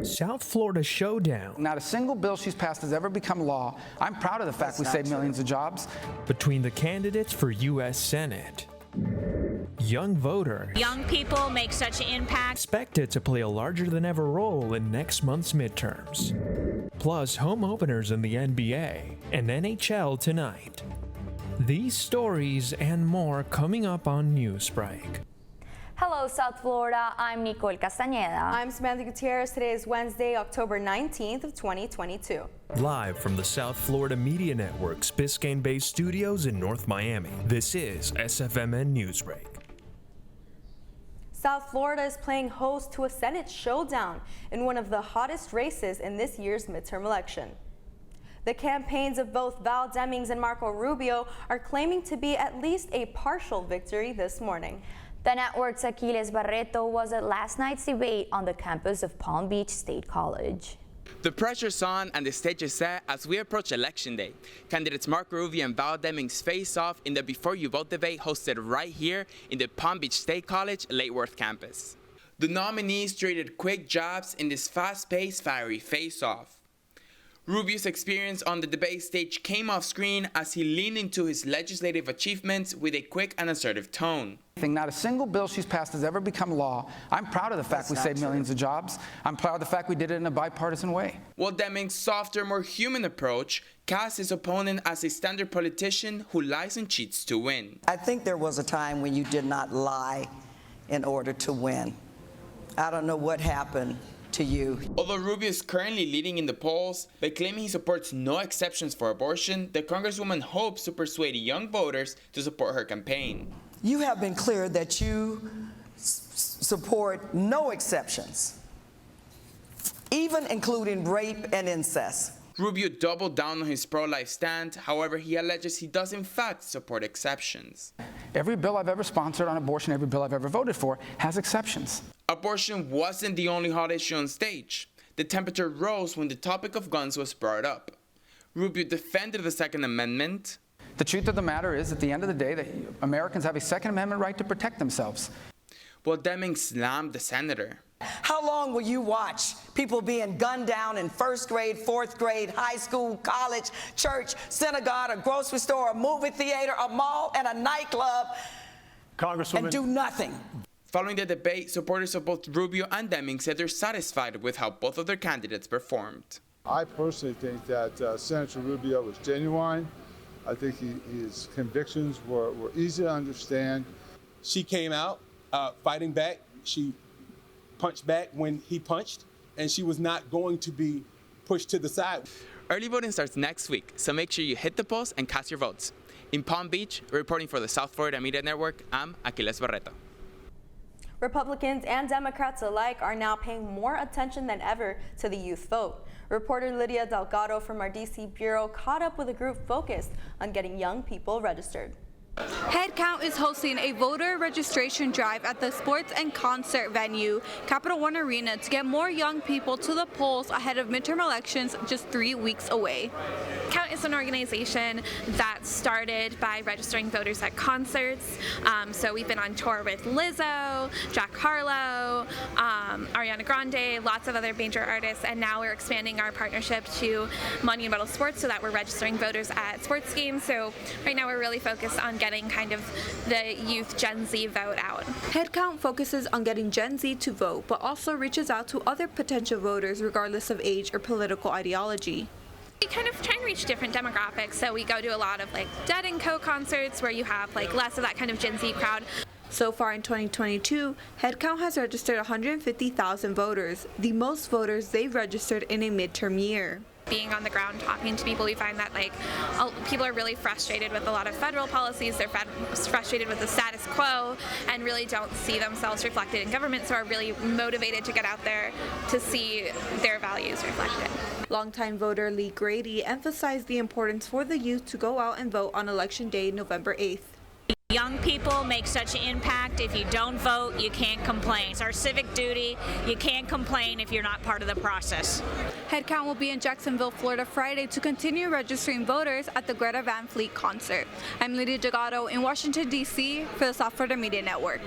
South Florida showdown. Not a single bill she's passed has ever become law. I'm proud of the fact we saved millions of jobs. Between the candidates for U.S. Senate. Young voters. Young people make such an impact. Expected to play a larger than ever role in next month's midterms. Plus home openers in the NBA and NHL tonight. These stories and more coming up on Newsbreak. Hello, South Florida. I'm Nicole Castañeda. I'm Samantha Gutierrez. Today is Wednesday, October 19th of 2022. Live from the South Florida Media Network's Biscayne-based studios in North Miami, this is SFMN Newsbreak. South Florida is playing host to a Senate showdown in one of the hottest races in this year's midterm election. The campaigns of both Val Demings and Marco Rubio are claiming to be at least a partial victory this morning. The network's Aquiles Barreto was at last night's debate on the campus of Palm Beach State College. The pressure's on and the stage is set as we approach Election Day. Candidates Marco Rubio and Val Demings face off in the Before You Vote debate hosted right here in the Palm Beach State College Lake Worth campus. The nominees traded quick jabs in this fast-paced, fiery face-off. Rubio's experience on the debate stage came off screen as he leaned into his legislative achievements with a quick and assertive tone. Not a single bill she's passed has ever become law. I'm proud of the fact we saved millions of jobs. I'm proud of the fact we did it in a bipartisan way. While Demings' softer, more human approach cast his opponent as a standard politician who lies and cheats to win. I think there was a time when you did not lie in order to win. I don't know what happened to you. Although Rubio is currently leading in the polls by claiming he supports no exceptions for abortion, the Congresswoman hopes to persuade young voters to support her campaign. You have been clear that you support no exceptions, even including rape and incest. Rubio doubled down on his pro-life stand. However, he alleges he does in fact support exceptions. Every bill I've ever sponsored on abortion, every bill I've ever voted for, has exceptions. Abortion wasn't the only hot issue on stage. The temperature rose when the topic of guns was brought up. Rubio defended the Second Amendment. The truth of the matter is, at the end of the day, that Americans have a Second Amendment right to protect themselves. While Demings slammed the senator. How long will you watch people being gunned down in first grade, fourth grade, high school, college, church, synagogue, a grocery store, a movie theater, a mall, and a nightclub, and do nothing? Following the debate, supporters of both Rubio and Demings said they're satisfied with how both of their candidates performed. I personally think that Senator Rubio was genuine. I think his convictions were easy to understand. She came out fighting back. She punched back when he punched, and she was not going to be pushed to the side. Early voting starts next week, so make sure you hit the polls and cast your votes. In Palm Beach, reporting for the South Florida Media Network, I'm Aquiles Barreto. Republicans and Democrats alike are now paying more attention than ever to the youth vote. Reporter Lydia Delgado from our DC Bureau caught up with a group focused on getting young people registered. Headcount is hosting a voter registration drive at the sports and concert venue, Capital One Arena, to get more young people to the polls ahead of midterm elections just 3 weeks away. Count is an organization that started by registering voters at concerts. So we've been on tour with Lizzo, Jack Harlow, Ariana Grande, lots of other major artists, and now we're expanding our partnership to Monumental Sports so that we're registering voters at sports games. So right now we're really focused on getting kind of the youth Gen Z vote out. Headcount focuses on getting Gen Z to vote, but also reaches out to other potential voters regardless of age or political ideology. We kind of try and reach different demographics, so we go to a lot of like Dead & Co concerts where you have like less of that kind of Gen Z crowd. So far in 2022, Headcount has registered 150,000 voters, the most voters they've registered in a midterm year. Being on the ground talking to people, we find that like people are really frustrated with a lot of federal policies. They're frustrated with the status quo and really don't see themselves reflected in government, so are really motivated to get out there to see their values reflected. Longtime voter Lee Grady emphasized the importance for the youth to go out and vote on Election Day, November 8th. Young people make such an impact. If you don't vote, you can't complain. It's our civic duty. You can't complain if you're not part of the process. Headcount will be in Jacksonville, Florida Friday to continue registering voters at the Greta Van Fleet concert. I'm Lydia Delgado in Washington, D.C. for the South Florida Media Network.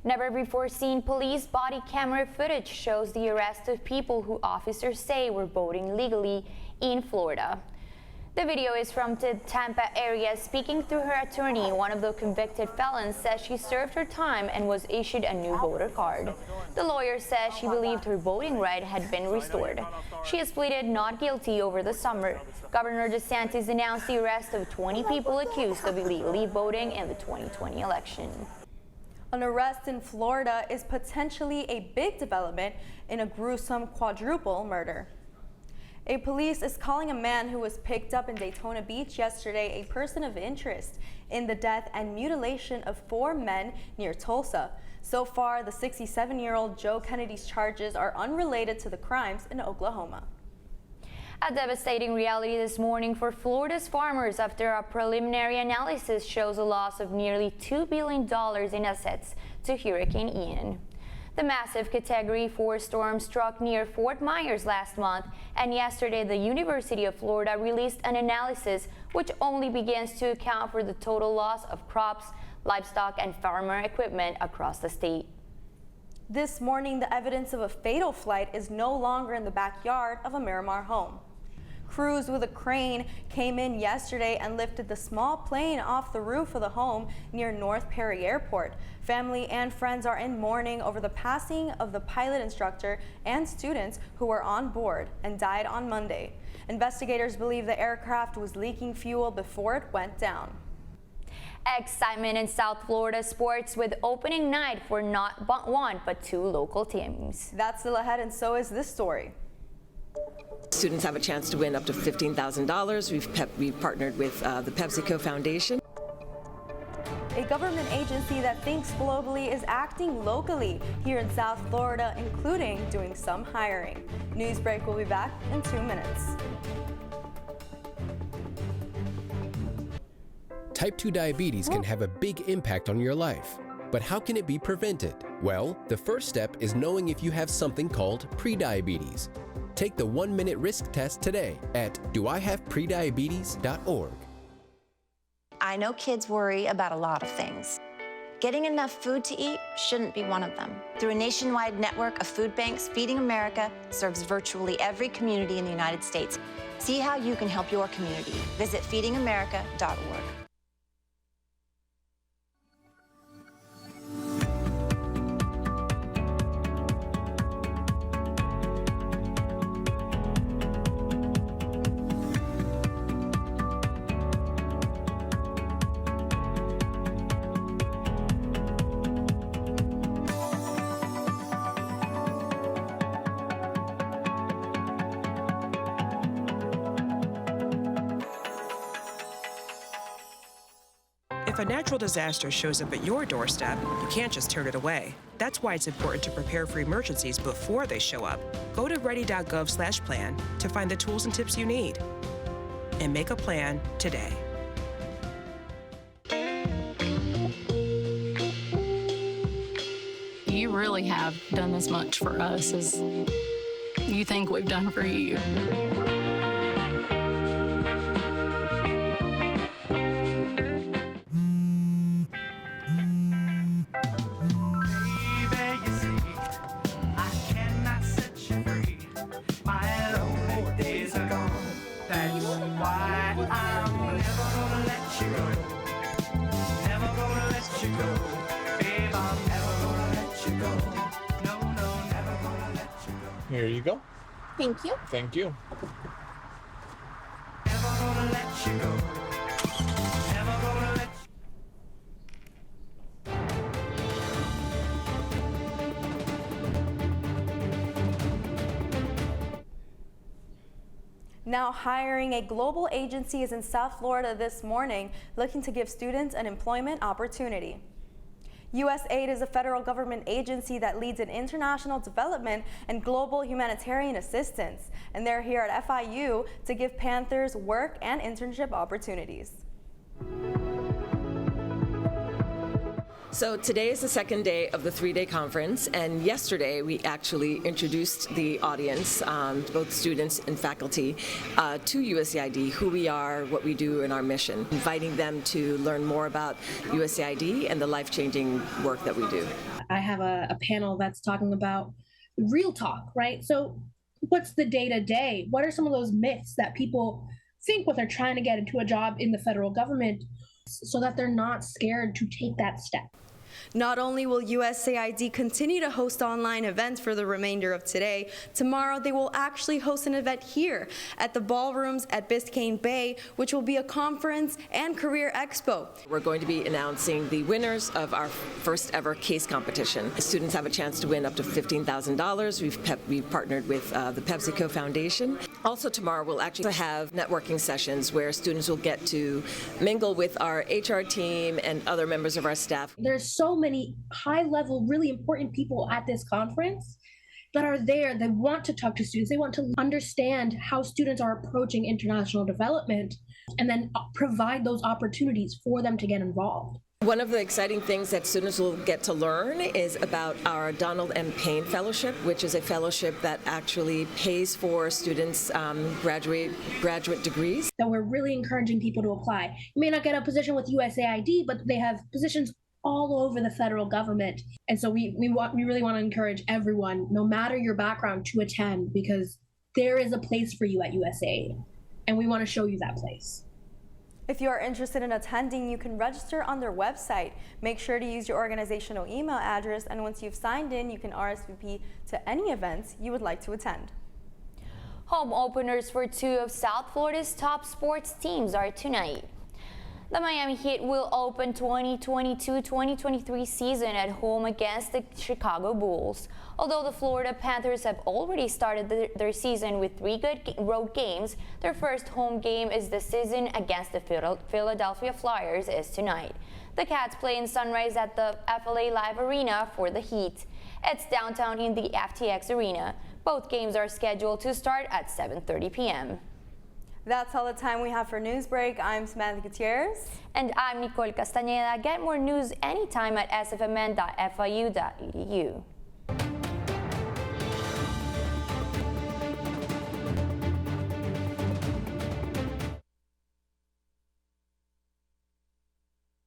Never-before-seen police body camera footage shows the arrest of people who officers say were voting legally in Florida. The video is from the Tampa area. Speaking through her attorney, one of the convicted felons says she served her time and was issued a new voter card. The lawyer says she believed her voting right had been restored. She has pleaded not guilty over the summer. Governor DeSantis announced the arrest of 20 people accused of illegally voting in the 2020 election. An arrest in Florida is potentially a big development in a gruesome quadruple murder. A police is calling a man who was picked up in Daytona Beach yesterday a person of interest in the death and mutilation of 4 men near Tulsa. So far, the 67-year-old Joe Kennedy's charges are unrelated to the crimes in Oklahoma. A devastating reality this morning for Florida's farmers after a preliminary analysis shows a loss of nearly $2 billion in assets to Hurricane Ian. The massive Category 4 storm struck near Fort Myers last month, and yesterday the University of Florida released an analysis which only begins to account for the total loss of crops, livestock, and farmer equipment across the state. This morning, the evidence of a fatal flight is no longer in the backyard of a Miramar home. Crews with a crane came in yesterday and lifted the small plane off the roof of the home near North Perry Airport. Family and friends are in mourning over the passing of the pilot instructor and students who were on board and died on Monday. Investigators believe the aircraft was leaking fuel before it went down. Excitement in South Florida sports with opening night for not one but 2 local teams. That's still ahead, and so is this story. Students have a chance to win up to $15,000. We've partnered with the PepsiCo Foundation. A government agency that thinks globally is acting locally here in South Florida, including doing some hiring. Newsbreak will be back in 2 minutes. Type 2 diabetes can have a big impact on your life. But how can it be prevented? Well, the first step is knowing if you have something called prediabetes. Take the 1-minute risk test today at doihaveprediabetes.org. I know kids worry about a lot of things. Getting enough food to eat shouldn't be one of them. Through a nationwide network of food banks, Feeding America serves virtually every community in the United States. See how you can help your community. Visit feedingamerica.org. If a natural disaster shows up at your doorstep, you can't just turn it away. That's why it's important to prepare for emergencies before they show up. Go to ready.gov/plan to find the tools and tips you need. And make a plan today. You really have done as much for us as you think we've done for you. Here you go. Thank you. Thank you. Now hiring. A global agency is in South Florida this morning looking to give students an employment opportunity. USAID is a federal government agency that leads in international development and global humanitarian assistance, and they're here at FIU to give Panthers work and internship opportunities. So today is the second day of the 3-day conference, and yesterday we actually introduced the audience, both students and faculty, to USAID, who we are, what we do, and our mission, inviting them to learn more about USAID and the life-changing work that we do. I have a panel that's talking about real talk, right? So what's the day-to-day? What are some of those myths that people think when they're trying to get into a job in the federal government so that they're not scared to take that step? Not only will USAID continue to host online events for the remainder of today, tomorrow they will actually host an event here at the ballrooms at Biscayne Bay, which will be a conference and career expo. We're going to be announcing the winners of our first ever case competition. Students have a chance to win up to $15,000. We've partnered with the PepsiCo Foundation. Also tomorrow we'll actually have networking sessions where students will get to mingle with our HR team and other members of our staff. There's so many high-level, really important people at this conference that are there. They want to talk to students. They want to understand how students are approaching international development and then provide those opportunities for them to get involved. One of the exciting things that students will get to learn is about our Donald M. Payne Fellowship, which is a fellowship that actually pays for students' graduate degrees. So we're really encouraging people to apply. You may not get a position with USAID, but they have positions all over the federal government. And so we really want to encourage everyone, no matter your background, to attend, because there is a place for you at USAID, and we want to show you that place. If you are interested in attending, you can register on their website. Make sure to use your organizational email address, and once you've signed in, you can RSVP to any events you would like to attend. Home openers for 2 of South Florida's top sports teams are tonight. The Miami Heat will open 2022-2023 season at home against the Chicago Bulls. Although the Florida Panthers have already started their season with 3 good road games, their first home game is the season against the Philadelphia Flyers is tonight. The Cats play in Sunrise at the FLA Live Arena for the Heat. It's downtown in the FTX Arena. Both games are scheduled to start at 7:30 p.m. That's all the time we have for Newsbreak. I'm Samantha Gutierrez. And I'm Nicole Castañeda. Get more news anytime at sfmn.fiu.edu.